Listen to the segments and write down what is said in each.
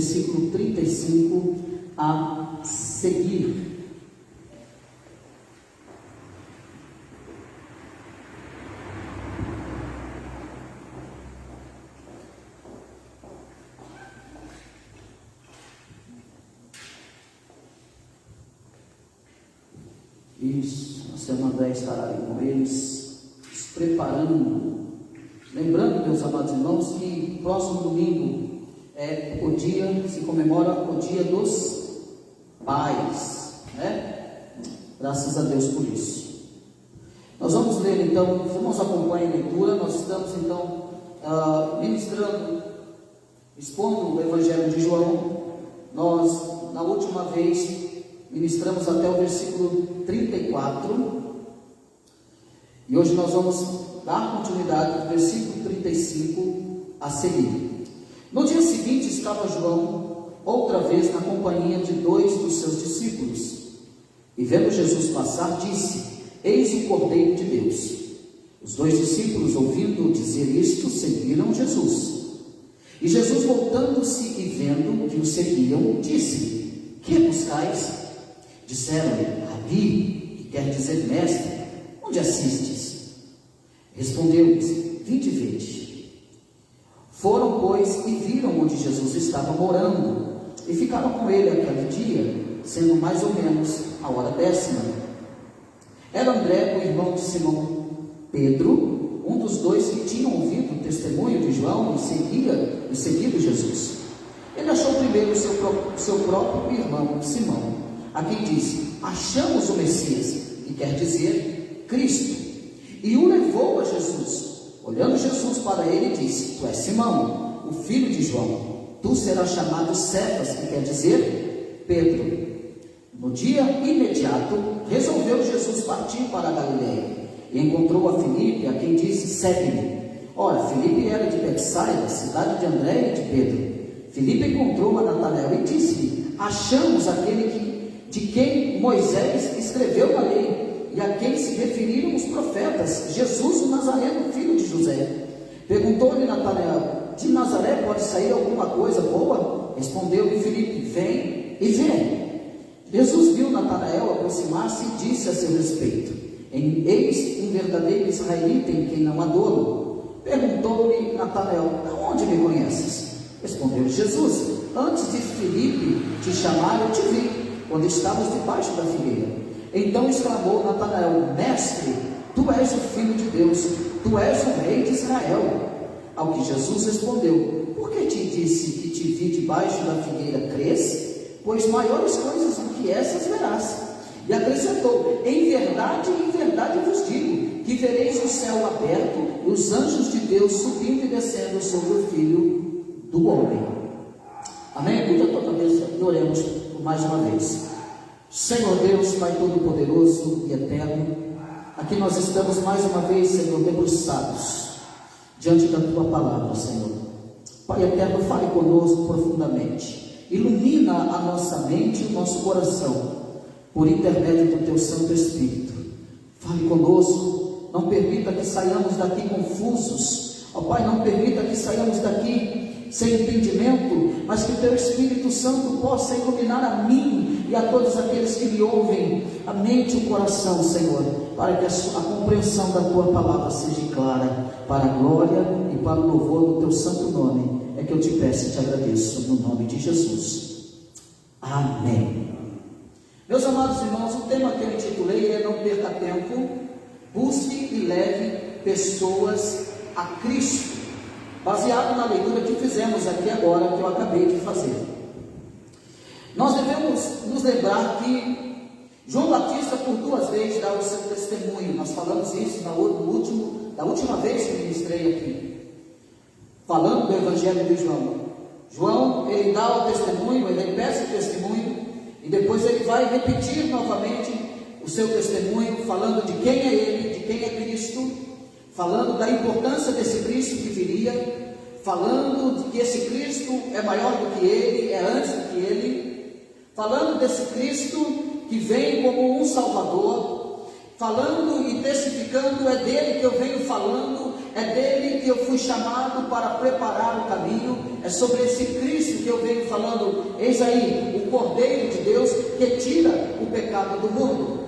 versículo 35 a seguir. Isso, a semana 10 estará aí com eles, se preparando. Lembrando, meus amados irmãos, que próximo domingo é o dia, se comemora o dia dos pais, né? Graças a Deus por isso. Nós vamos ler então, os irmãos acompanhem a leitura. Nós estamos então ministrando, expondo o Evangelho de João. Nós, na última vez, ministramos até o versículo 34, e hoje nós vamos dar continuidade do versículo 35 a seguir. No dia seguinte estava João outra vez na companhia de 2 dos seus discípulos, e vendo Jesus passar, disse: Eis o Cordeiro de Deus. Os 2 discípulos, ouvindo dizer isto, seguiram Jesus. E Jesus, voltando-se e vendo que o seguiam, disse: Que buscais? Disseram-lhe: Rabi, que quer dizer mestre, onde assistes? Respondeu-lhes: Vinde e vede. Foram, pois, e viram onde Jesus estava morando, e ficaram com ele aquele dia, sendo mais ou menos a hora 10ª. Era André, o irmão de Simão Pedro, um dos 2 que tinham ouvido o testemunho de João e seguido Jesus. Ele achou primeiro o seu próprio irmão Simão, a quem disse: Achamos o Messias, que quer dizer Cristo, e o levou a Jesus. Olhando Jesus para ele, disse: Tu és Simão, o filho de João, tu serás chamado Cefas, que quer dizer Pedro. No dia imediato, resolveu Jesus partir para a Galileia, e encontrou a Filipe, a quem disse: Segue-me. Ora, Filipe era de Betsaida, cidade de André e de Pedro. Filipe encontrou a Natanael e disse-lhe: Achamos aquele de quem Moisés escreveu na lei, e a quem se referiram os profetas, Jesus o Nazareno, filho de José. Perguntou-lhe Natanael: De Nazaré pode sair alguma coisa boa? Respondeu-lhe Filipe: Vem e vê. Jesus viu Natanael aproximar-se e disse a seu respeito: Eis um verdadeiro israelita em quem não há dolo. Perguntou-lhe Natanael: De onde me conheces? Respondeu Jesus: Antes de Filipe te chamar, eu te vi, quando estavas debaixo da figueira. Então exclamou Natanael: Mestre, tu és o Filho de Deus, tu és o Rei de Israel. Ao que Jesus respondeu: Por que te disse que te vi debaixo da figueira, crês? Pois maiores coisas do que essas verás. E acrescentou: Em verdade vos digo, que vereis o céu aberto e os anjos de Deus subindo e descendo sobre o Filho do Homem. Amém? Curva a tua cabeça e oremos por mais uma vez. Senhor Deus, Pai Todo-Poderoso e Eterno, aqui nós estamos mais uma vez, Senhor, debruçados diante da Tua Palavra, Senhor. Pai Eterno, fale conosco profundamente, ilumina a nossa mente e o nosso coração, por intermédio do Teu Santo Espírito. Fale conosco, não permita que saiamos daqui confusos, ó Pai, não permita que saiamos daqui sem entendimento, mas que o Teu Espírito Santo possa iluminar a mim e a todos aqueles que me ouvem, a mente e o coração, Senhor, para que a compreensão da Tua Palavra seja clara, para a glória e para o louvor do Teu santo nome, é que eu te peço e te agradeço, no nome de Jesus. Amém. Meus amados irmãos, o tema que eu intitulei é: Não perca tempo, busque e leve pessoas a Cristo, baseado na leitura que fizemos aqui agora, que eu acabei de fazer. Nós devemos nos lembrar que João Batista por 2 vezes dá o seu testemunho. Nós falamos isso da última vez que ministrei aqui, falando do Evangelho de João. João, ele dá o testemunho, ele repete o testemunho, e depois ele vai repetir novamente o seu testemunho, falando de quem é ele, de quem é Cristo, falando da importância desse Cristo que viria, falando de que esse Cristo é maior do que ele, é antes do que ele, falando desse Cristo que vem como um Salvador, falando e testificando: é dele que eu venho falando, é dele que eu fui chamado para preparar o caminho, é sobre esse Cristo que eu venho falando. Eis aí o Cordeiro de Deus que tira o pecado do mundo.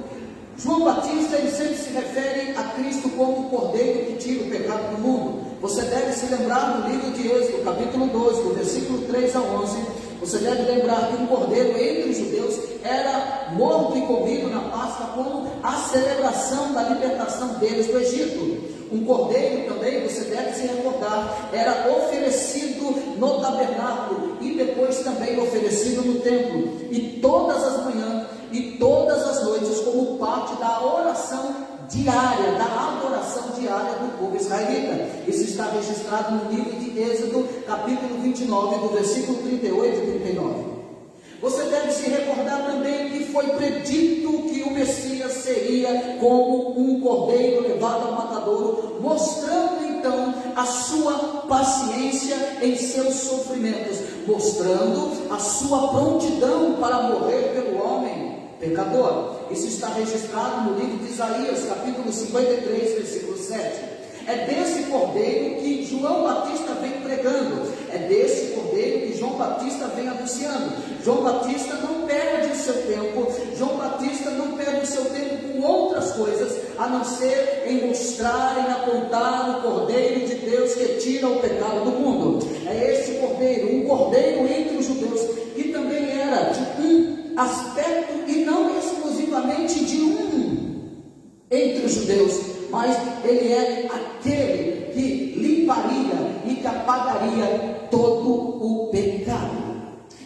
João Batista, ele sempre se refere a Cristo como o Cordeiro que tira o pecado do mundo. Você deve se lembrar do livro de Êxodo, capítulo 12, do versículo 3 a 11, você deve lembrar que um cordeiro entre os judeus era morto e comido na Páscoa como a celebração da libertação deles do Egito. Um cordeiro também, você deve se recordar, era oferecido no tabernáculo e depois também oferecido no templo. E todas as manhãs e todas as noites, como parte da oração diária, da adoração diária do povo israelita. Isso está registrado no livro de Êxodo, capítulo 29, do versículo 38 e 39. Você deve se recordar também que foi predito que o Messias seria como um cordeiro levado ao matadouro, mostrando então a sua paciência em seus sofrimentos, mostrando a sua prontidão para morrer pelo homem pecador. Isso está registrado no livro de Isaías, capítulo 53, versículo 7. É desse cordeiro que João Batista vem pregando, é desse cordeiro que João Batista vem anunciando. João Batista não perde o seu tempo, João Batista não perde o seu tempo com outras coisas, a não ser em mostrar, em apontar o Cordeiro de Deus que tira o pecado do mundo. É esse cordeiro, um cordeiro entre os judeus, que também era de um aspecto e não exclusivamente de um entre os judeus, mas ele é aquele que limparia e que apagaria todo o pecado.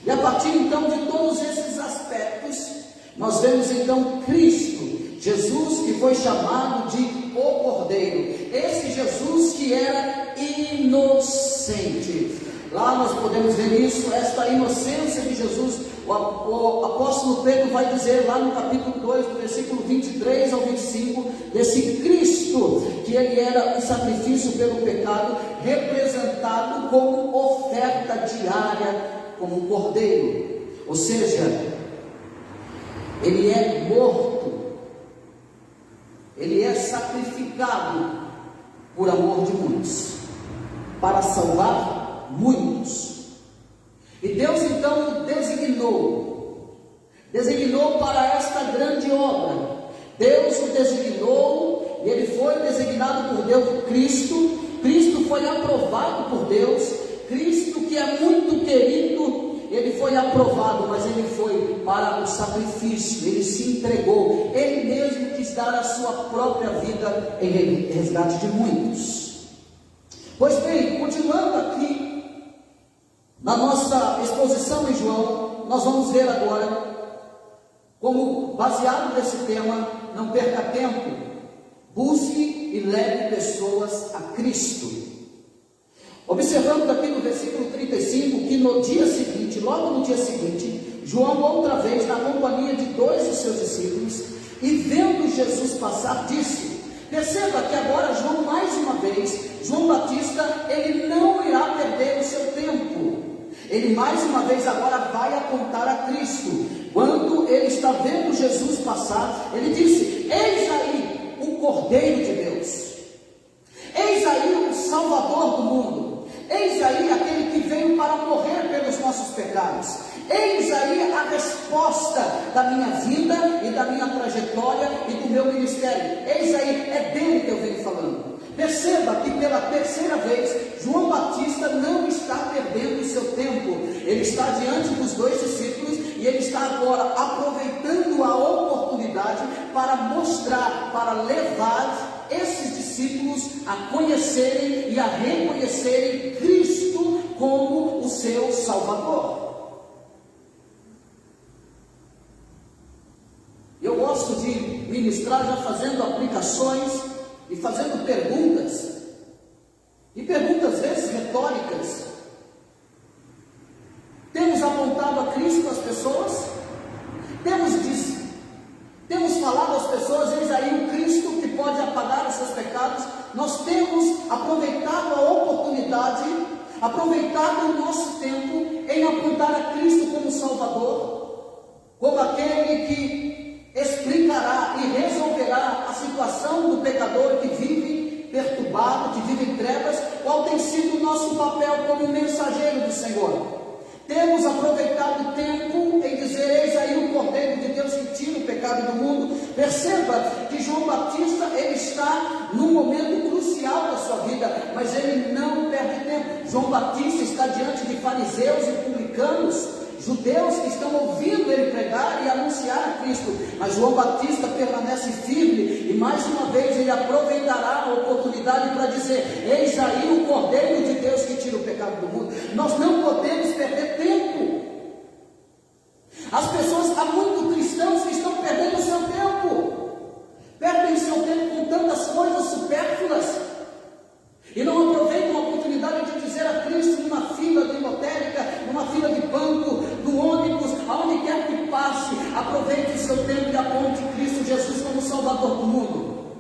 E a partir então de todos esses aspectos, nós vemos então Cristo, Jesus que foi chamado de o Cordeiro, esse Jesus que era inocente. Lá nós podemos ver isso, esta inocência de Jesus. O apóstolo Pedro vai dizer lá no capítulo 2, do versículo 23 ao 25, desse Cristo, que ele era o sacrifício pelo pecado, representado como oferta diária, como um cordeiro. Ou seja, ele é morto, ele é sacrificado por amor de muitos, para salvar muitos. E Deus então o designou para esta grande obra. Deus o designou, e ele foi designado por Deus, Cristo. Cristo foi aprovado por Deus. Cristo, que é muito querido, ele foi aprovado, mas ele foi para o sacrifício, ele se entregou, ele mesmo quis dar a sua própria vida em resgate de muitos. Pois bem, continuando aqui na nossa exposição em João, nós vamos ver agora como, baseado nesse tema, não perca tempo, busque e leve pessoas a Cristo. Observamos aqui no versículo 35 que no dia seguinte, logo no dia seguinte, João outra vez na companhia de dois de seus discípulos, e vendo Jesus passar, disse. Perceba que agora João, mais uma vez, João Batista, ele não irá perder o seu tempo. Ele mais uma vez agora vai apontar a Cristo. Quando ele está vendo Jesus passar, ele disse: eis aí o Cordeiro de Deus, eis aí o Salvador do mundo, eis aí aquele que veio para morrer pelos nossos pecados, eis aí a resposta da minha vida e da minha trajetória e do meu ministério. Eis aí, é dele que eu venho falando. Perceba que pela terceira vez, João Batista não está perdendo o seu tempo. Ele está diante dos dois discípulos e ele está agora aproveitando a oportunidade para mostrar, para levar esses discípulos a conhecerem e a reconhecerem Cristo como o seu Salvador. Eu gosto de ministrar já fazendo aplicações e fazendo perguntas, e perguntas às vezes retóricas. Temos apontado a Cristo às pessoas? Temos falado às pessoas, eis aí o Cristo que pode apagar os seus pecados? Nós temos aproveitado a oportunidade, aproveitado o nosso tempo em apontar a Cristo como Salvador, como aquele que explicará e resolverá a situação do pecador que vive perturbado, que vive vive em trevas, qual tem sido o nosso papel como mensageiro do Senhor? Temos aproveitado o tempo em dizer: eis aí o Cordeiro de Deus que tira o pecado do mundo. Perceba que João Batista, ele está num momento crucial da sua vida, mas ele não perde tempo. João Batista está diante de fariseus e publicanos, judeus que estão ouvindo ele pregar e anunciar a Cristo, mas João Batista permanece firme, e mais uma vez ele aproveitará a oportunidade para dizer: eis aí o Cordeiro de Deus que tira o pecado do mundo. Nós não podemos perder tempo. As pessoas, há muitos cristãos que estão perdendo o seu tempo, perdem o seu tempo com tantas coisas supérfluas, e não aproveitam a oportunidade de dizer a Cristo numa fila de lotérica, numa fila de banco, no ônibus, aonde quer que passe. Aproveite o seu tempo e aponte Cristo Jesus como Salvador do mundo.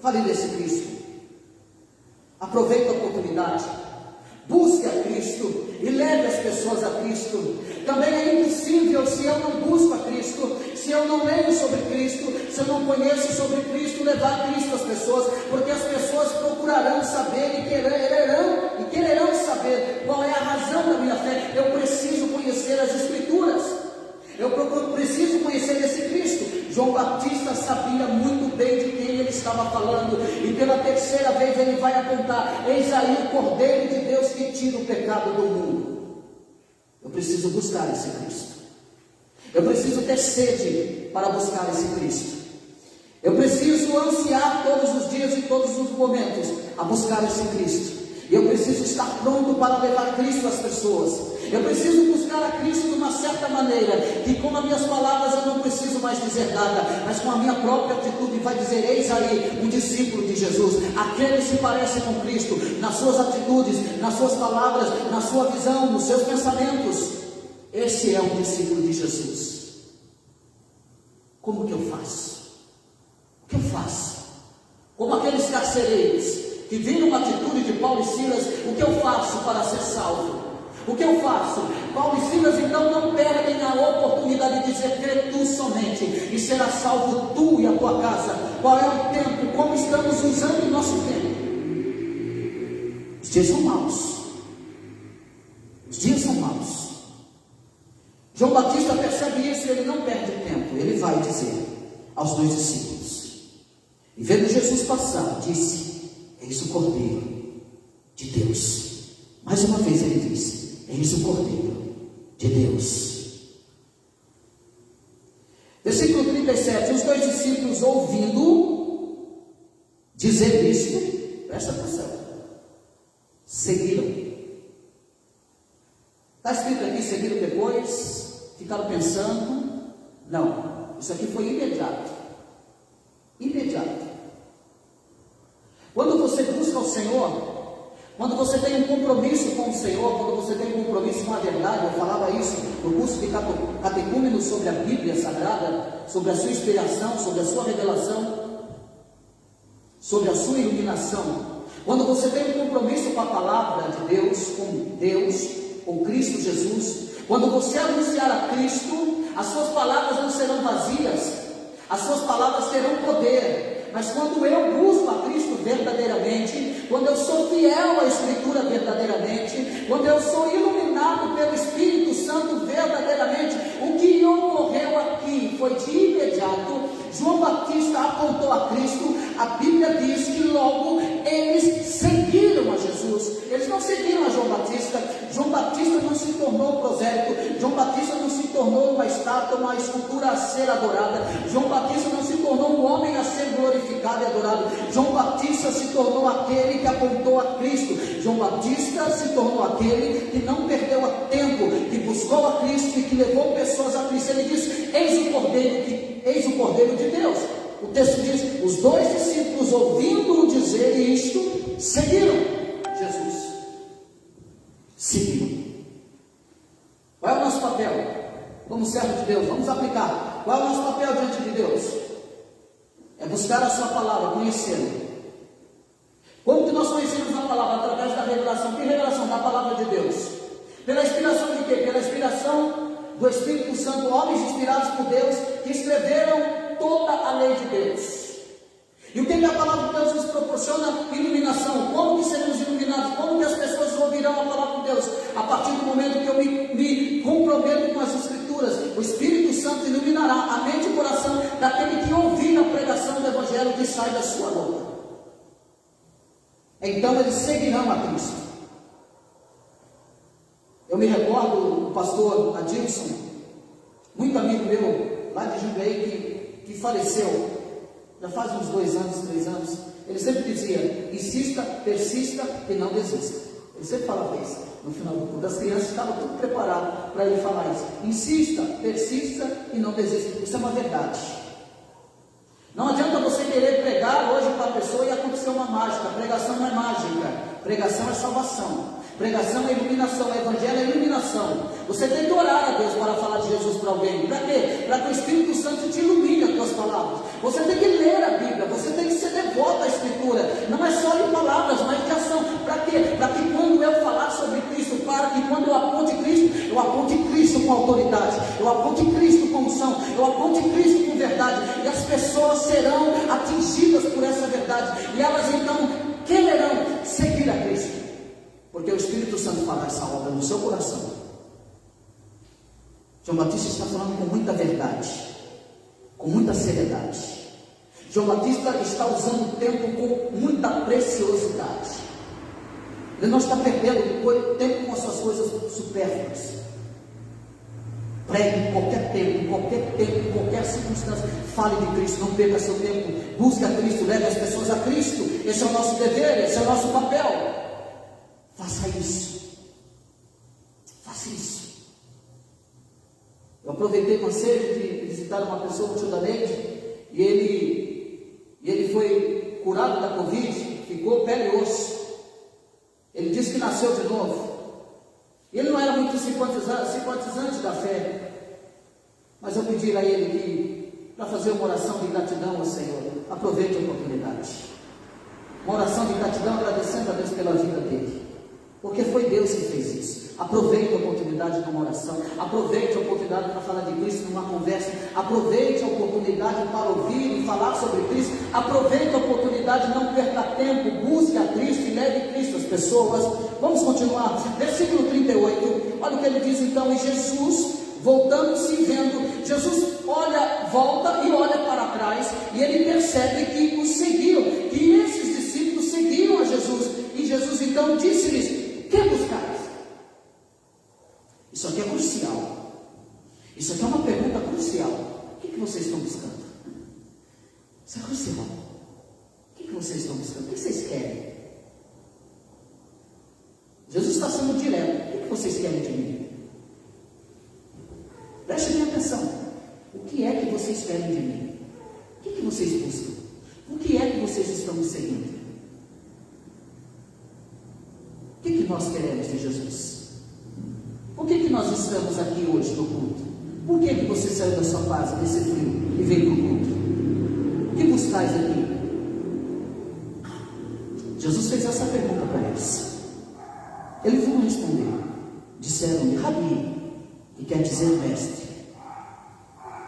Fale desse Cristo. Aproveite a oportunidade. Busque a Cristo e leve as pessoas a Cristo. Também é impossível, se eu não busco a Cristo, se eu não leio sobre Cristo, se eu não conheço sobre Cristo, levar Cristo às pessoas, porque as pessoas procurarão saber e quererão saber qual é a razão da minha fé. Eu preciso conhecer as Escrituras, eu preciso conhecer esse Cristo. João Batista sabia muito bem de quem ele estava falando, e pela terceira vez ele vai apontar: eis aí o Cordeiro de Deus que tira o pecado do mundo. Eu preciso buscar esse Cristo. Eu preciso ter sede para buscar esse Cristo. Eu preciso ansiar todos os dias e todos os momentos a buscar esse Cristo. E eu preciso estar pronto para levar Cristo às pessoas. Eu preciso buscar a Cristo de uma certa maneira, que com as minhas palavras eu não preciso mais dizer nada, mas com a minha própria atitude vai dizer: eis aí um discípulo de Jesus, aquele se parece com Cristo, nas suas atitudes, nas suas palavras, na sua visão, nos seus pensamentos. Esse é um discípulo de Jesus. Como que eu faço? O que eu faço? Como aqueles carcereiros que viram a atitude de Paulo e Silas, o que eu faço para ser salvo? O que eu faço? Paulo e Silas então não perdem a oportunidade de dizer: crê tu somente, e será salvo tu e a tua casa. Qual é o tempo? Como estamos usando o nosso tempo? Os dias são maus. Os dias são maus. João Batista percebe isso e ele não perde tempo. Ele vai dizer aos dois discípulos, e vendo Jesus passar, disse: eis o Cordeiro de Deus. Mais uma vez ele disse: eis o Cordeiro de Deus. Versículo 37. Os dois discípulos, ouvindo dizer isto, presta atenção, seguiram. Está escrito aqui: seguiram depois, ficaram pensando. Não, isso aqui foi imediato. Imediato. Quando você busca o Senhor, quando você tem um compromisso com o Senhor, quando você tem um compromisso com a verdade, eu falava isso no curso de catecúmenos sobre a Bíblia Sagrada, sobre a sua inspiração, sobre a sua revelação, sobre a sua iluminação. Quando você tem um compromisso com a palavra de Deus, com Cristo Jesus, quando você anunciar a Cristo, as suas palavras não serão vazias, as suas palavras terão poder. Mas quando eu busco a Cristo verdadeiramente, quando eu sou fiel à Escritura verdadeiramente, quando eu sou iluminado pelo Espírito Santo verdadeiramente, o que ocorreu aqui foi de imediato. João Batista apontou a Cristo. A Bíblia diz que logo eles seguiram a Jesus. Eles não seguiram a João Batista. João Batista não se tornou prosélito. João Batista não se tornou uma estátua, uma escultura a ser adorada. João Batista não se tornou um homem a ser glorificado e adorado. João Batista se tornou aquele que apontou a Cristo. João Batista se tornou aquele que não perdeu tempo, que buscou a Cristo e que levou pessoas a Cristo. Ele diz: eis o Cordeiro de Deus. O texto diz: os dois discípulos, ouvindo-o dizer isto, seguiram Jesus. Seguiram. Qual é o nosso papel como servo de Deus? Vamos aplicar. Qual é o nosso papel diante de Deus? É buscar a sua palavra, conhecê-la. Como que nós conhecemos a palavra? Através da revelação. Que revelação? Da palavra de Deus. Pela inspiração de quê? Pela inspiração do Espírito Santo, homens inspirados por Deus, que escreveram toda a lei de Deus. E o que a palavra de Deus nos proporciona? Iluminação. Como que seremos iluminados? Como que as pessoas ouvirão a palavra de Deus? A partir do momento que eu me comprometo com as Escrituras, o Espírito Santo iluminará a mente e o coração daquele que ouvir a pregação do Evangelho que sai da sua boca. Então eles seguirão a Cristo. Eu me recordo do pastor Adilson, muito amigo meu, lá de Jundiaí, que faleceu, já faz uns 2 anos, 3 anos. Ele sempre dizia: insista, persista e não desista. Ele sempre falava isso no final do culto. As crianças estavam tudo preparadas para ele falar isso. Insista, persista e não desista. Isso é uma verdade. Não adianta você querer pregar hoje para a pessoa e acontecer uma mágica. Pregação não é mágica, pregação é salvação. Pregação é iluminação, o Evangelho é iluminação. Você tem que orar a Deus para falar de Jesus para alguém. Para quê? Para que o Espírito Santo te ilumine as tuas palavras. Você tem que ler a Bíblia, você tem que ser devoto à Escritura. Não é só de palavras, mas de ação. Para quê? Para que quando eu falar sobre Cristo, para que quando eu aponte Cristo com autoridade, eu aponte Cristo com unção, eu aponte Cristo com verdade. E as pessoas serão atingidas por essa verdade. E elas então quererão seguir a Cristo. Porque o Espírito Santo fará essa obra no seu coração. João Batista está falando com muita verdade, com muita seriedade. João Batista está usando o tempo com muita preciosidade. Ele não está perdendo tempo com as suas coisas supérfluas. Pregue em qualquer tempo, em qualquer circunstância. Fale de Cristo, não perca seu tempo. Busque a Cristo, leve as pessoas a Cristo. Esse é o nosso dever, esse é o nosso papel. Faça isso. Faça isso. Eu aproveitei o ansejo de visitar uma pessoa, o tio da Neide, e ele foi curado da Covid, ficou pele e osso. Ele disse que nasceu de novo. Ele não era muito simpatizante da fé, mas eu pedi a ele que, para fazer uma oração de gratidão ao Senhor, aproveite a oportunidade. Uma oração de gratidão, agradecendo a Deus pela vida dele. Porque foi Deus que fez isso. Aproveite a oportunidade de uma oração. Aproveite a oportunidade para falar de Cristo numa conversa. Aproveite a oportunidade para ouvir e falar sobre Cristo. Aproveite a oportunidade, não perca tempo. Busque a Cristo e leve Cristo às pessoas. Vamos continuar. Versículo 38. Olha o que ele diz então. E Jesus, voltando-se e vendo, Jesus volta e olha para trás. E ele percebe que os seguiam. Que esses discípulos seguiam a Jesus. E Jesus então disse-lhes: que buscais? Isso aqui é crucial. Isso aqui é uma pergunta crucial. O que vocês estão buscando? Isso é crucial. O que vocês estão buscando? O que vocês querem? Jesus está sendo direto. O que vocês querem de mim? Preste bem atenção. O que é que vocês querem de mim? O que vocês buscam? O que é que vocês estão me seguindo? O que nós queremos de Jesus? Por que nós estamos aqui hoje no culto? Por que você saiu da sua casa nesse frio e veio para o culto? O que buscais aqui? Jesus fez essa pergunta para eles. Eles vão responder. Disseram-lhe: Rabi, que quer dizer mestre.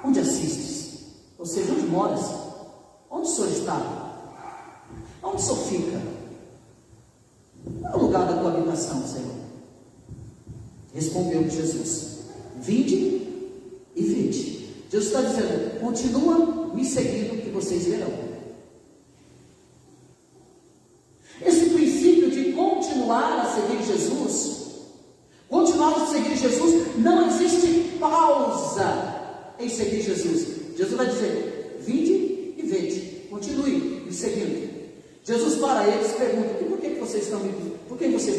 Onde assistes? Ou seja, onde moras? Onde o senhor está? Onde o senhor fica? Qual é o lugar da tua habitação, Senhor? Respondeu Jesus: vinde e vede. Jesus está dizendo: continua me seguindo que vocês verão. Esse princípio de continuar a seguir Jesus, não existe pausa em seguir Jesus. Jesus vai dizer: vinde e vede, continue me seguindo. Jesus para eles pergunta: por que vocês estão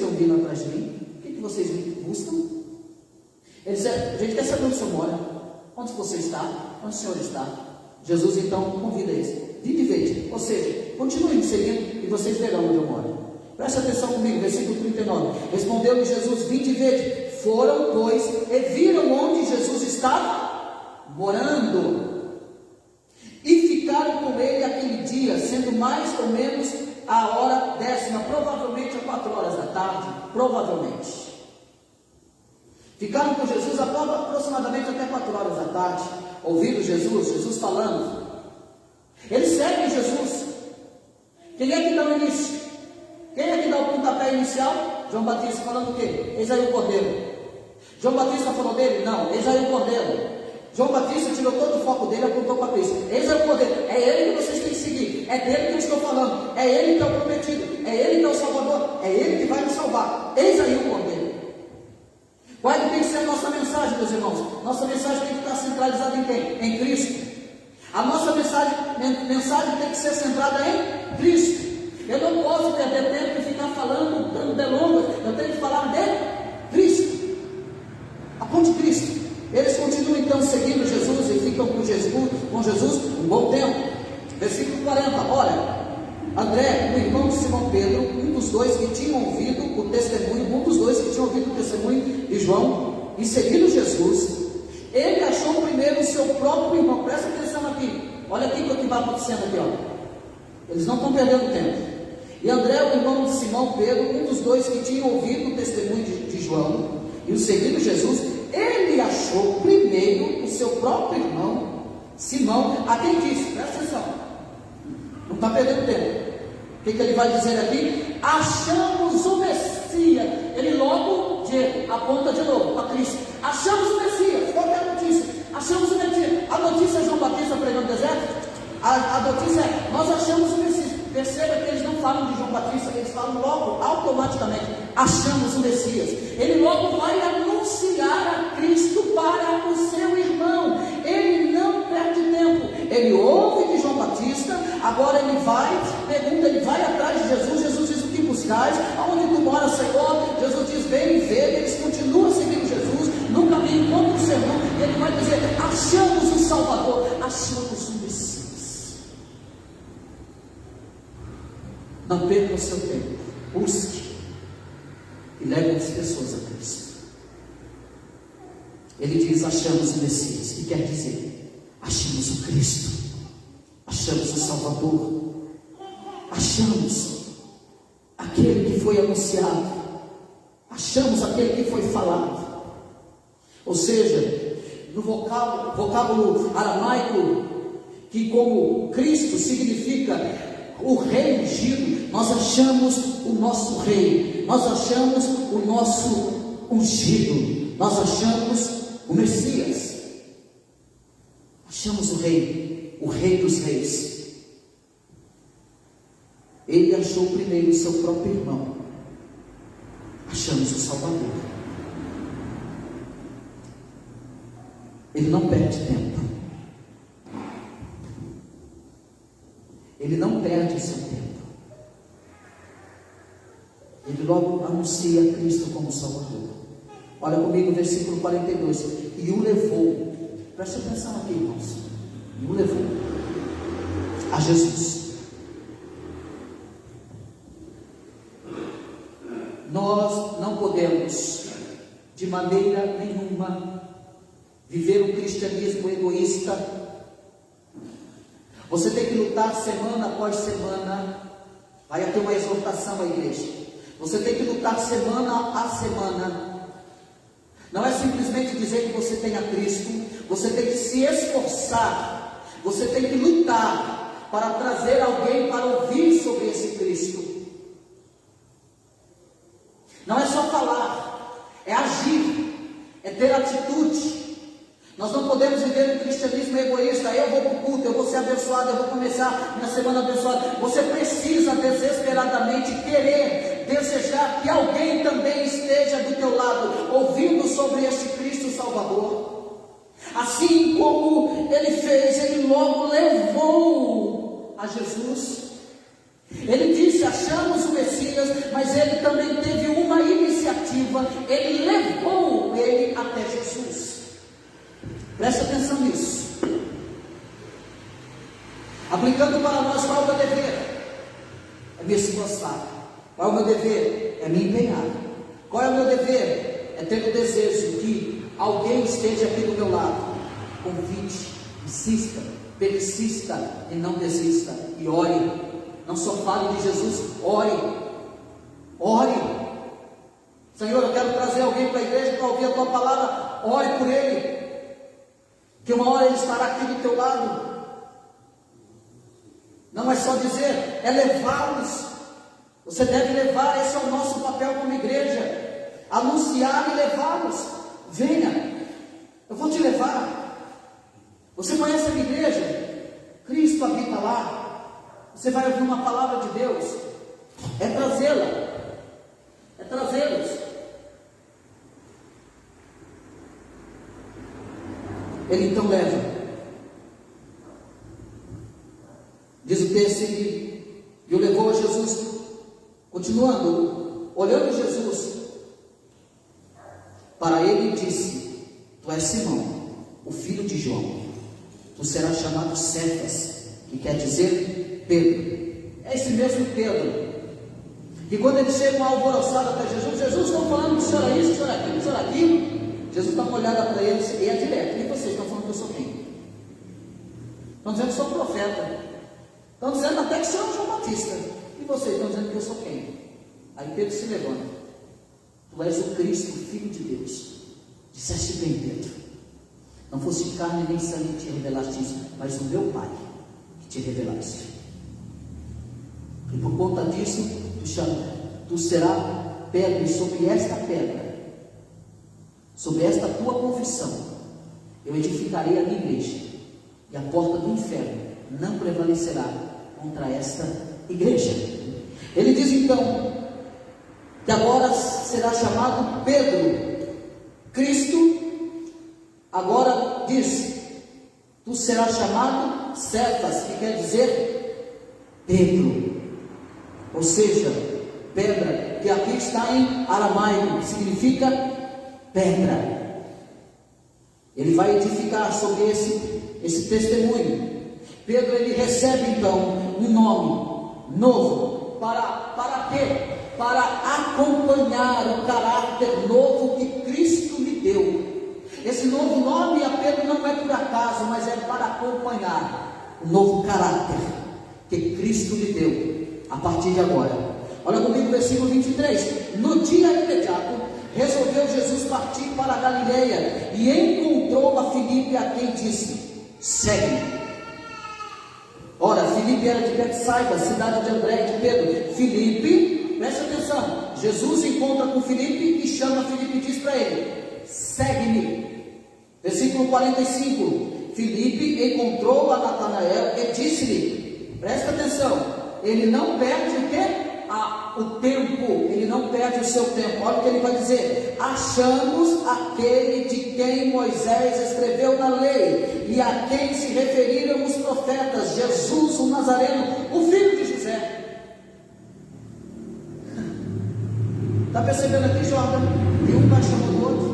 vindo atrás de mim? O que vocês me buscam? Ele diz: a gente quer saber onde o senhor mora, onde você está, onde o senhor está. Jesus então convida eles: vinde e vede, ou seja, continue me seguindo e vocês verão onde eu moro. Preste atenção comigo, versículo 39. Respondeu-lhe Jesus: vinde e vede. Foram, pois, e viram onde Jesus estava morando, e ficaram com ele aquele dia, sendo mais ou menos a hora 10ª, provavelmente a 4 horas da tarde, provavelmente. Ficaram com Jesus aproximadamente até 4 horas da tarde, ouvindo Jesus falando. Eles seguem Jesus, Quem é que dá o início? Quem é que dá o pontapé inicial? João Batista falando o quê? Eis aí o Cordeiro. João Batista falou dele? Não, eis aí o Cordeiro. João Batista tirou todo o foco dele e apontou para Cristo. Eis aí o Cordeiro. É ele que vocês têm que seguir. É dele que eu estou falando. É ele que é o prometido. É ele que é o Salvador. É ele que vai nos salvar. Eis aí o Cordeiro. Qual é que tem que ser a nossa mensagem, meus irmãos? Nossa mensagem tem que estar centralizada em quem? Em Cristo. A nossa mensagem tem que ser centrada em Cristo. Eu não posso perder tempo e ficar falando, dando delongas. Eu tenho que falar de Cristo. Aponte Cristo. Eles continuam então seguindo Jesus e ficam com Jesus um bom tempo. Versículo 40. Olha, André, o irmão de Simão Pedro, um dos dois que tinham ouvido o testemunho de João e seguido Jesus, ele achou primeiro o seu próprio irmão. Presta atenção aqui. Olha aqui o que vai acontecendo aqui, ó. Eles não estão perdendo tempo. E André, o irmão de Simão Pedro, um dos dois que tinham ouvido o testemunho de João e o seguido Jesus, ele achou primeiro o seu próprio irmão, Simão, a quem disse, presta atenção, não está perdendo tempo. O que ele vai dizer aqui? Achamos o Messias. Ele logo aponta de novo para Cristo. Achamos o Messias. Qual é a notícia? Achamos o Messias. A notícia é João Batista pregando no deserto? A notícia é, nós achamos o Messias. Perceba que eles não falam de João Batista, eles falam logo, automaticamente, achamos o Messias. Ele logo vai anunciar a Cristo para o seu irmão. Ele não perde tempo. Ele ouve de João Batista, agora ele vai atrás de Jesus. Jesus diz: o que buscais? Aonde tu moras, Senhor? Jesus diz: vem e vê. Eles continuam seguindo Jesus, no caminho contra o sermão. Ele vai dizer: achamos o Salvador, achamos o Messias. Não perca o seu tempo, busque e leve as pessoas a Cristo. Ele diz: achamos o Messias, que quer dizer, achamos o Cristo, achamos o Salvador, achamos aquele que foi anunciado, achamos aquele que foi falado. Ou seja, no vocábulo aramaico, que como Cristo significa o rei ungido, nós achamos o nosso rei, nós achamos o nosso ungido, nós achamos o Messias, achamos o rei dos reis. Ele achou primeiro o seu próprio irmão, achamos o Salvador. Ele não perde tempo. Ele não perde o seu tempo. Ele logo anuncia Cristo como Salvador. Olha comigo o versículo 42. E o levou. Presta atenção aqui, irmãos. E o levou a Jesus. Nós não podemos, de maneira nenhuma, viver um cristianismo egoísta. Você tem que lutar semana após semana. Vai ter uma exortação à igreja. Você tem que lutar semana a semana. Não é simplesmente dizer que você tem a Cristo. Você tem que se esforçar. Você tem que lutar para trazer alguém para ouvir sobre esse Cristo. Não é só falar, é agir, é ter atitude. Nós não podemos viver um cristianismo egoísta. Eu vou para o culto, eu vou ser abençoado, eu vou começar minha semana abençoada. Você precisa desesperadamente querer, desejar que alguém também esteja do teu lado, ouvindo sobre este Cristo Salvador. Assim como ele fez, ele logo levou a Jesus. Ele disse: achamos o Messias, mas ele também teve uma iniciativa. Ele levou ele até Jesus. Preste atenção nisso. Aplicando para nós, qual é o meu dever? É me esforçar. Qual é o meu dever? É me empenhar. Qual é o meu dever? É ter o desejo que alguém esteja aqui do meu lado. Convite, insista, persista e não desista. E ore. Não só fale de Jesus, ore. Ore. Senhor, eu quero trazer alguém para a igreja para ouvir a tua palavra. Ore por ele. Que uma hora ele estará aqui do teu lado. Não é só dizer, é levá-los. Você deve levar, esse é o nosso papel como igreja, anunciar e levá-los. Venha, eu vou te levar. Você conhece a minha igreja? Cristo habita lá. Você vai ouvir uma palavra de Deus, é trazê-la, é trazê-los. Ele então leva. Diz o texto que o levou a Jesus. Continuando, olhando Jesus para ele, disse: Tu és Simão, o filho de João. Tu serás chamado Cefas, que quer dizer Pedro. É esse mesmo Pedro. E quando eles chegam alvoroçados até Jesus, Jesus está falando que o senhor é isso, o senhor é aquilo, o senhor é aquilo. Jesus dá uma olhada para eles e é direto: E vocês estão falando que eu sou quem? Estão dizendo que sou profeta. Estão dizendo até que sou João Batista. E vocês estão dizendo que eu sou quem? Aí Pedro se levanta: Tu és o Cristo, o Filho de Deus. Disseste bem, Pedro. Não fosse carne nem sangue que te revelaste isso, mas o meu Pai que te revelaste. E por conta disso, tu serás pedra, e sobre esta pedra, sobre esta tua confissão, eu edificarei a minha igreja, e a porta do inferno não prevalecerá contra esta igreja. Ele diz então que agora será chamado Pedro. Cristo agora diz: Tu serás chamado Cefas, que quer dizer Pedro, ou seja, pedra, que aqui está em aramaico, significa pedra. Ele vai edificar sobre esse testemunho. Pedro, ele recebe então um nome novo. Para quê? Para acompanhar o caráter novo que Cristo lhe deu. Esse novo nome a Pedro não é por acaso, mas é para acompanhar o novo caráter que Cristo lhe deu a partir de agora. Olha comigo o versículo 23. No dia imediato, resolveu Jesus partir para a Galileia e encontrou a Filipe, a quem disse: Segue-me. Ora, Filipe era de Betsaida, cidade de André e de Pedro. Filipe, presta atenção, Jesus encontra com Filipe e chama Filipe e diz para ele: Segue-me. Versículo 45. Filipe encontrou a Natanael e disse-lhe, presta atenção, ele não perde o quê? O tempo, ele não perde o seu tempo. Olha o que ele vai dizer: achamos aquele de quem Moisés escreveu na lei e a quem se referiram os profetas, Jesus o Nazareno, o filho de José. Está percebendo aqui, Jordan? Que um vai chamando o outro.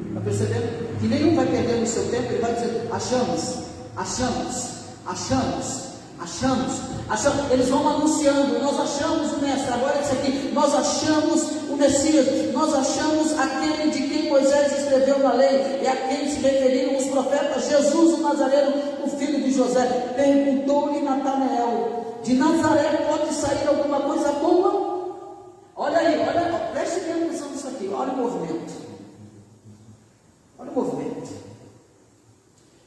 Está percebendo? Que nenhum vai perder o seu tempo. Ele vai dizer: achamos, achamos, achamos, achamos, achamos. Eles vão anunciando: nós achamos o mestre, agora é isso aqui, nós achamos o Messias, nós achamos aquele de quem Moisés escreveu na lei e a quem se referiram os profetas, Jesus o Nazareno, o filho de José. Perguntou-lhe Natanael: de Nazaré pode sair alguma coisa boa? Olha aí, olha, preste bem atenção nisso aqui, olha o movimento. Olha o movimento.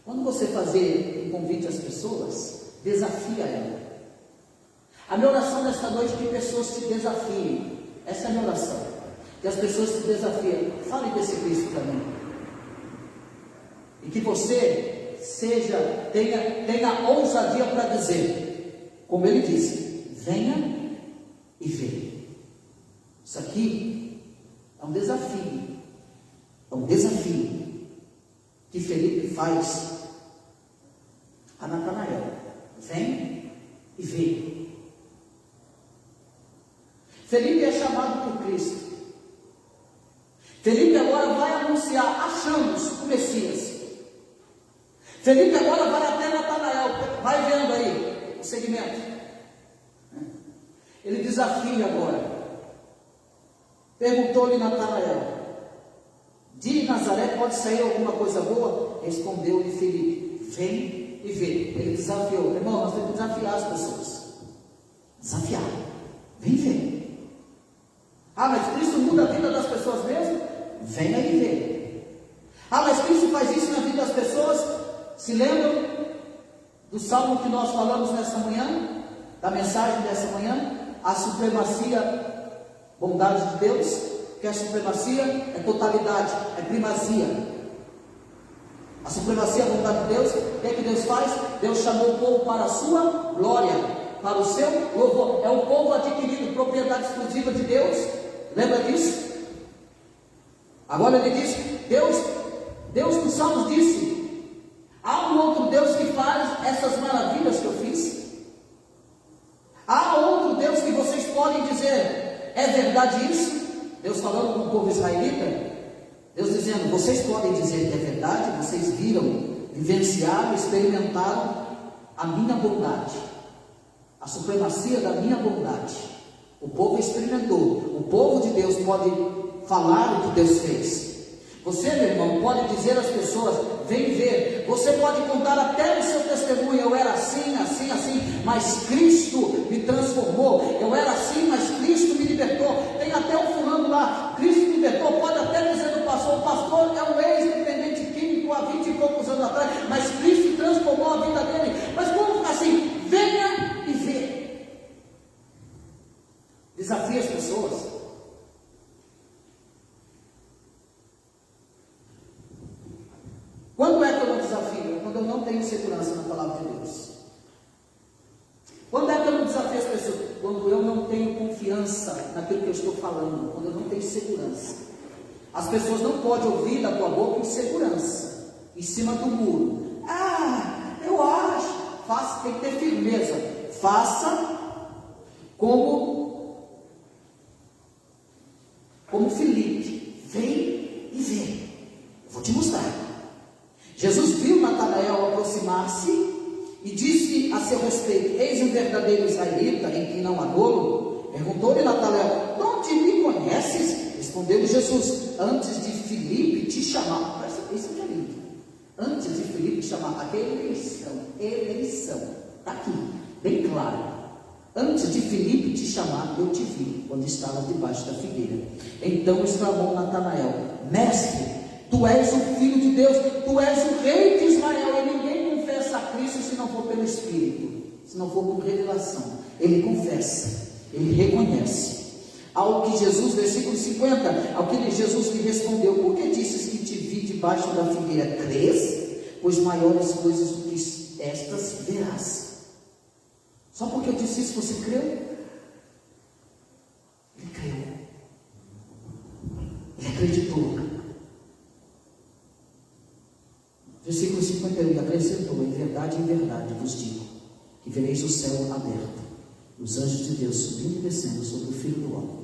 Quando você fazer um convite às pessoas, desafia ela. A minha oração nesta noite é que pessoas te desafiem. Essa é a minha oração. Que as pessoas te desafiem. Fale desse Cristo para mim. E que você tenha ousadia para dizer, como ele disse: venha e vê. Isso aqui é um desafio. É um desafio que Felipe faz a Natanael: vem e vê. Felipe é chamado por Cristo. Felipe agora vai anunciar: achamos o Messias. Felipe agora vai até Natanael. Vai vendo aí o segmento. Ele desafia agora. Perguntou-lhe Natanael: de Nazaré pode sair alguma coisa boa? Respondeu-lhe Filipe: vem e vê. Ele desafiou. Irmão, nós temos que desafiar as pessoas. Desafiar. Vem ver. Ah, mas Cristo muda a vida das pessoas mesmo? Venha e vê. Ah, mas Cristo faz isso na vida das pessoas? Se lembram dos salmo que nós falamos nessa manhã, da mensagem dessa manhã, a supremacia, bondade de Deus, que a supremacia é totalidade, é primazia. A supremacia, a bondade de Deus, o que é que Deus faz? Deus chamou o povo para a sua glória, para o seu louvor. É o povo adquirido, propriedade exclusiva de Deus. Lembra disso? Agora ele diz, Deus nos Salmos disse, há um outro Deus que faz essas maravilhas que eu fiz? Há outro Deus que vocês podem dizer, é verdade isso? Deus falando com o povo israelita, Deus dizendo, vocês podem dizer que é verdade, vocês viram, vivenciaram, experimentaram a minha bondade, a supremacia da minha bondade. O povo experimentou, o povo de Deus pode falar o que Deus fez. Você, meu irmão, pode dizer às pessoas, vem ver, você pode contar até no seu testemunho, eu era assim, assim, assim, mas Cristo me transformou, eu era assim, mas Cristo me libertou. Tem até um fulano lá, Cristo me libertou, pode até dizer do pastor, o pastor é um ex-dependente químico há 20 e poucos anos atrás, mas Cristo transformou a vida dele. Mas como ficar assim? Venha e vê. Desafie as pessoas. Quando é que eu não desafio? Quando eu não tenho segurança na palavra de Deus. Quando é que eu não desafio as pessoas? Quando eu não tenho confiança naquilo que eu estou falando, quando eu não tenho segurança. As pessoas não podem ouvir da tua boca insegurança, em cima do muro. Eu acho. Faça, tem que ter firmeza. Faça como Filipe. Vem e vê. Eu vou te mostrar. Jesus viu Natanael aproximar-se e disse a seu respeito, eis um verdadeiro israelita em quem não há dolo. Perguntou-lhe Natanael, de onde me conheces? Respondeu-lhe Jesus, antes de Filipe te chamar. Isso é lindo. Antes de Filipe te chamar, aqui é eleição, está aqui, bem claro. Antes de Filipe te chamar, eu te vi, quando estavas debaixo da figueira. Então exclamou Natanael, mestre, tu és o Filho de Deus, tu és o Rei de Israel. E ninguém confessa a Cristo se não for pelo Espírito, se não for por revelação. Ele confessa, ele reconhece. Ao que Jesus, versículo 50, ao que Jesus lhe respondeu, por que disses que te vi debaixo da figueira? Crês? Pois maiores coisas do que estas verás. Só porque eu disse isso, você creu? Ele creu. Ele acreditou. Versículo 51, acrescentou, em verdade vos digo, que vereis o céu aberto, os anjos de Deus subindo e descendo sobre o Filho do Homem.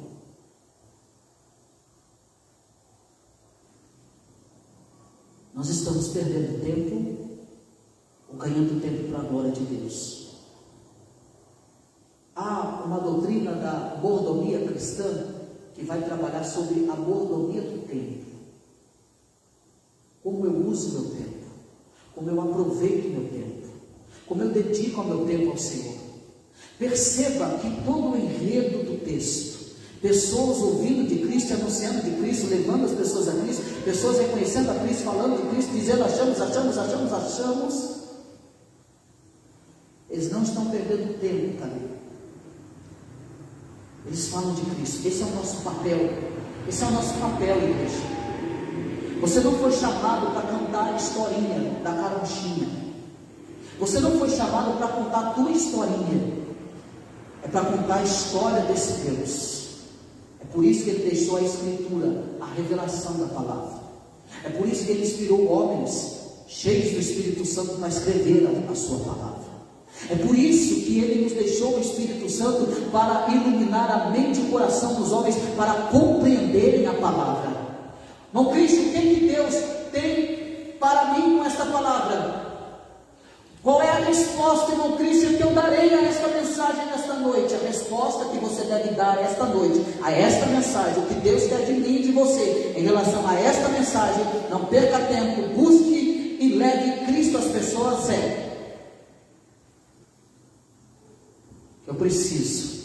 Nós estamos perdendo tempo, ou ganhando tempo para a glória de Deus. Há uma doutrina da mordomia cristã, que vai trabalhar sobre a mordomia do tempo. Como eu uso meu tempo, como eu aproveito meu tempo, como eu dedico o meu tempo ao Senhor. Perceba que todo o enredo do texto, pessoas ouvindo de Cristo, anunciando de Cristo, levando as pessoas a Cristo, pessoas reconhecendo a Cristo, falando de Cristo, dizendo achamos, eles não estão perdendo tempo, cadê? Eles falam de Cristo. Esse é o nosso papel, igreja. Você não foi chamado para cantar a historinha da carochinha. Você não foi chamado para contar a tua historinha. É para contar a história desse Deus. É por isso que Ele deixou a Escritura, a revelação da palavra. É por isso que Ele inspirou homens cheios do Espírito Santo para escrever a sua palavra. É por isso que Ele nos deixou o Espírito Santo para iluminar a mente e o coração dos homens, para compreenderem a palavra. Irmão Cristo, o que Deus tem para mim com esta palavra? Qual é a resposta, irmão Cristo, que eu darei a esta mensagem nesta noite? A resposta que você deve dar esta noite, a esta mensagem, o que Deus quer de mim e de você, em relação a esta mensagem, não perca tempo, busque e leve Cristo às pessoas, que eu preciso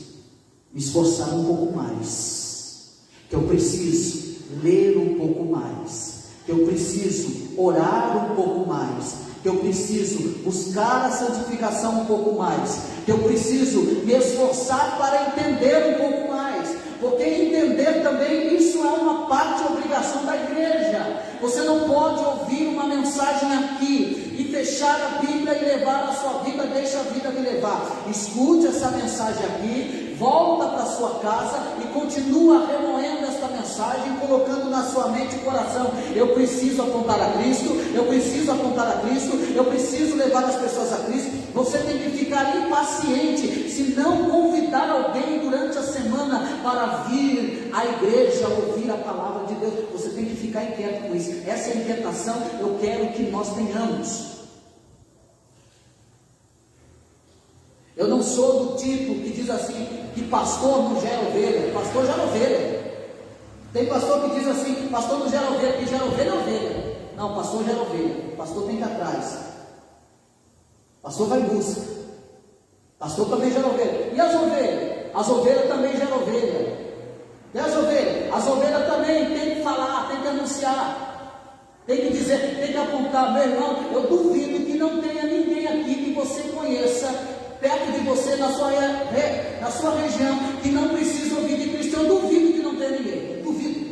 me esforçar um pouco mais, que eu preciso ler um pouco mais, que eu preciso orar um pouco mais, que eu preciso buscar a santificação um pouco mais, que eu preciso me esforçar para entender um pouco mais, porque entender também isso é uma parte e obrigação da igreja. Você não pode ouvir uma mensagem aqui e fechar a Bíblia e levar a sua vida, deixa a vida me levar. Escute essa mensagem aqui, volta para sua casa e continua remoendo esta mensagem, colocando na sua mente e coração: eu preciso apontar a Cristo, eu preciso apontar a Cristo, eu preciso levar as pessoas a Cristo. Você tem que ficar impaciente se não convidar alguém durante a semana para vir à igreja, ouvir a palavra de Deus. Você tem que ficar inquieto com isso. Essa é a inquietação eu quero que nós tenhamos. Eu não sou do tipo que diz assim, que pastor não gera ovelha. Pastor gera ovelha. Tem pastor que diz assim, pastor não gera ovelha, que gera ovelha é ovelha. Não, pastor gera ovelha. Pastor tem que ir atrás. Pastor vai em busca. Pastor também gera ovelha. E as ovelhas? As ovelhas também geram ovelha. E as ovelhas? As ovelhas também tem que falar, tem que anunciar, tem que dizer, tem que apontar. Meu irmão, eu duvido que não tenha ninguém aqui que você conheça, perto de você, na sua região, que não precisa ouvir de Cristo. Eu duvido que não tenha ninguém. Duvido.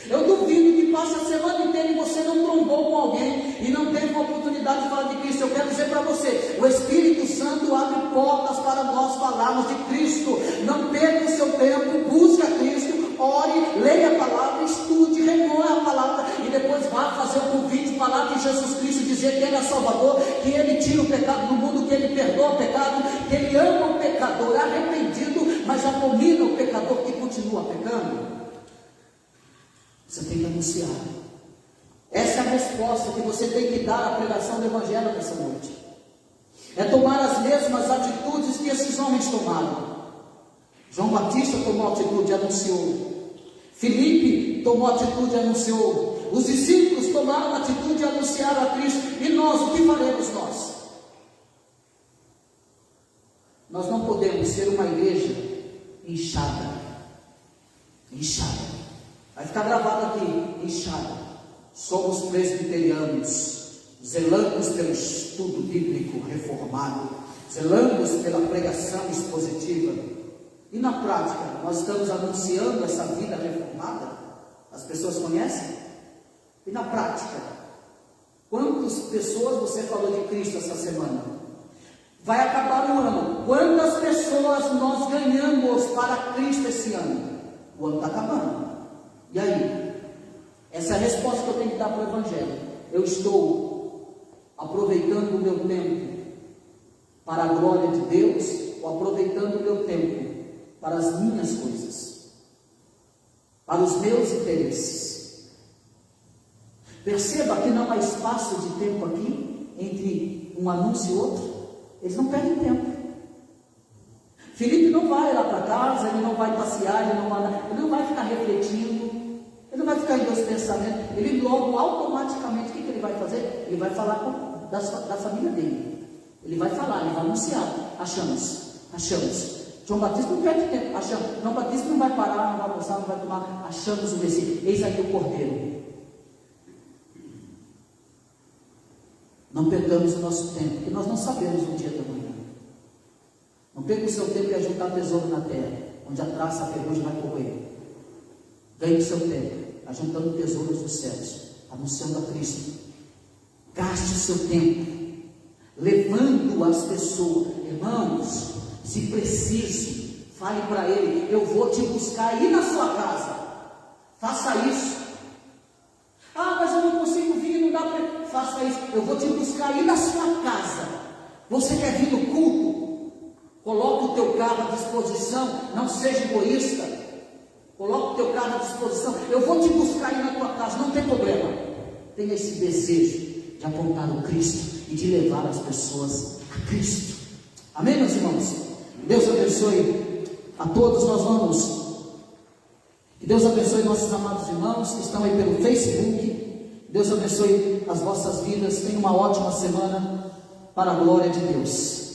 Eu duvido que passe a semana inteira e você não trombou com alguém e não teve uma oportunidade de falar de Cristo. Eu quero dizer para você, o Espírito Santo abre portas para nós falarmos de Cristo. Não perca o seu tempo, busque a Cristo, ore, leia a palavra, estude, remoa a palavra e depois vá fazer o convite, falar de Jesus Cristo, dizer que Ele é Salvador, que Ele tira o pecado do mundo, que Ele perdoa o pecado, que Ele ama o pecador arrependido, mas abomina o pecador que continua pecando. Você tem que anunciar. Essa é a resposta que você tem que dar à pregação do Evangelho nessa noite. É tomar as mesmas atitudes que esses homens tomaram. João Batista tomou atitude e anunciou. Filipe tomou atitude e anunciou. Os discípulos tomaram atitude e anunciaram a Cristo. E nós, o que faremos nós? Nós não podemos ser uma igreja inchada. Inchada. Vai ficar gravado aqui, inchada. Somos presbiterianos, zelamos pelo estudo bíblico reformado, zelamos pela pregação expositiva. E na prática, nós estamos anunciando essa vida reformada? As pessoas conhecem? E na prática, quantas pessoas você falou de Cristo essa semana? Vai acabar o ano. Quantas pessoas nós ganhamos para Cristo esse ano? O ano está acabando. E aí? Essa é a resposta que eu tenho que dar para o Evangelho. Eu estou aproveitando o meu tempo para a glória de Deus, ou aproveitando o meu tempo para as minhas coisas, para os meus interesses? Perceba que não há espaço de tempo aqui entre um anúncio e outro. Eles não perdem tempo. Filipe não vai lá para casa, ele não vai passear, ele não vai ficar refletindo, ele não vai ficar em dois pensamentos. Ele logo, automaticamente, o que ele vai fazer? Ele vai falar da família dele. Ele vai falar, ele vai anunciar. Achamos. João Batista não perde tempo. Achamos. João Batista não vai parar, não vai almoçar, não vai tomar. Achamos o Messias. Eis aí o Cordeiro. Não perdamos o nosso tempo, porque nós não sabemos o dia da manhã. Não perca o seu tempo para juntar tesouro na terra, onde a traça, a ferrugem vai correr. Ganhe o seu tempo ajuntando tesouros dos céus, anunciando a Cristo. Gaste o seu tempo levando as pessoas. Irmãos, se preciso, fale para ele: eu vou te buscar aí na sua casa. Faça isso. Ah, mas eu não consigo vir, não dá para. Faça isso. Eu vou te buscar aí na sua casa. Você quer vir no culto? Coloque o teu carro à disposição. Não seja egoísta. Coloque o teu carro à disposição. Eu vou te buscar aí na tua casa. Não tem problema. Tenha esse desejo de apontar o Cristo e de levar as pessoas a Cristo. Amém, meus irmãos? Deus abençoe a todos. Nós vamos. Que Deus abençoe nossos amados irmãos que estão aí pelo Facebook. Deus abençoe as vossas vidas. Tenha uma ótima semana para a glória de Deus.